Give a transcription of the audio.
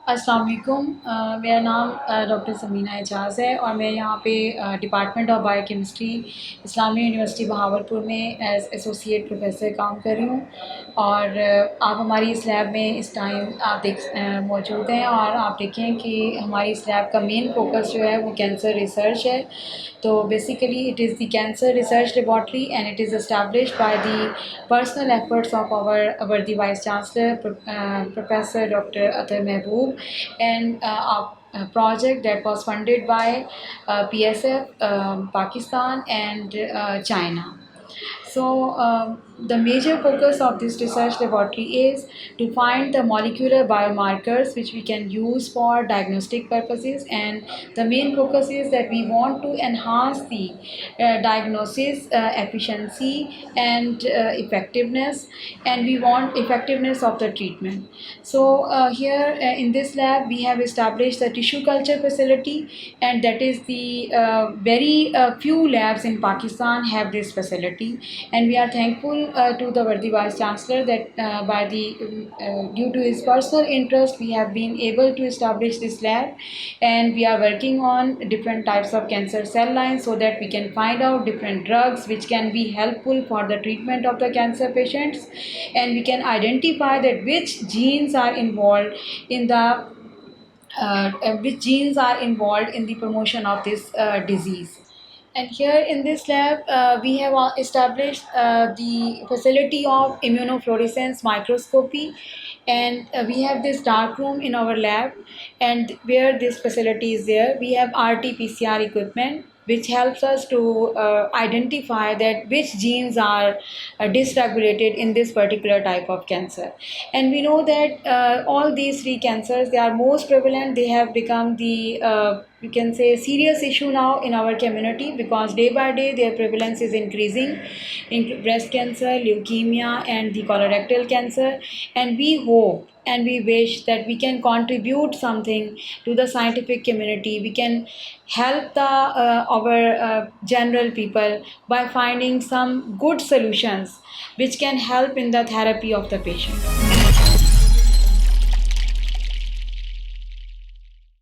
अस्सलाम वालेकुम। मेरा नाम डॉक्टर समीना इजाज़ है और मैं यहाँ पे department of biochemistry Islami university Bahawalpur में एज़ एसोसिएट प्रोफेसर काम कर रही हूँ। और आप हमारी इस लैब में इस टाइम आप मौजूद हैं और आप देखें कि हमारी इस लैब का मेन फोकस जो है वो कैंसर रिसर्च है। तो basically it is the cancer research laboratory and it is established by the personal efforts of our the Vice Chancellor, Professor Dr. Atar Mehboob, and a project that was funded by PSF, Pakistan, and China. So the major focus of this research laboratory is to find the molecular biomarkers which we can use for diagnostic purposes, and the main focus is that we want to enhance the diagnosis efficiency and effectiveness, and we want effectiveness of the treatment. So here in this lab we have established the tissue culture facility, and that is the very few labs in Pakistan have this facility, and we are thankful to the worthy Vice Chancellor that due to his personal interest we have been able to establish this lab, and we are working on different types of cancer cell lines so that we can find out different drugs which can be helpful for the treatment of the cancer patients, and we can identify that which genes are involved in the promotion of this disease. And here in this lab, we have established the facility of immunofluorescence microscopy, and we have this dark room in our lab, and where this facility is there, we have RT-PCR equipment which helps us to identify that which genes are dysregulated in this particular type of cancer. And we know that all these three cancers, they are most prevalent. They have become the you can say serious issue now in our community, because day by day their prevalence is increasing in breast cancer, leukemia, and the colorectal cancer. And we hope and we wish that we can contribute something to the scientific community. We can help the our general people by finding some good solutions which can help in the therapy of the patient.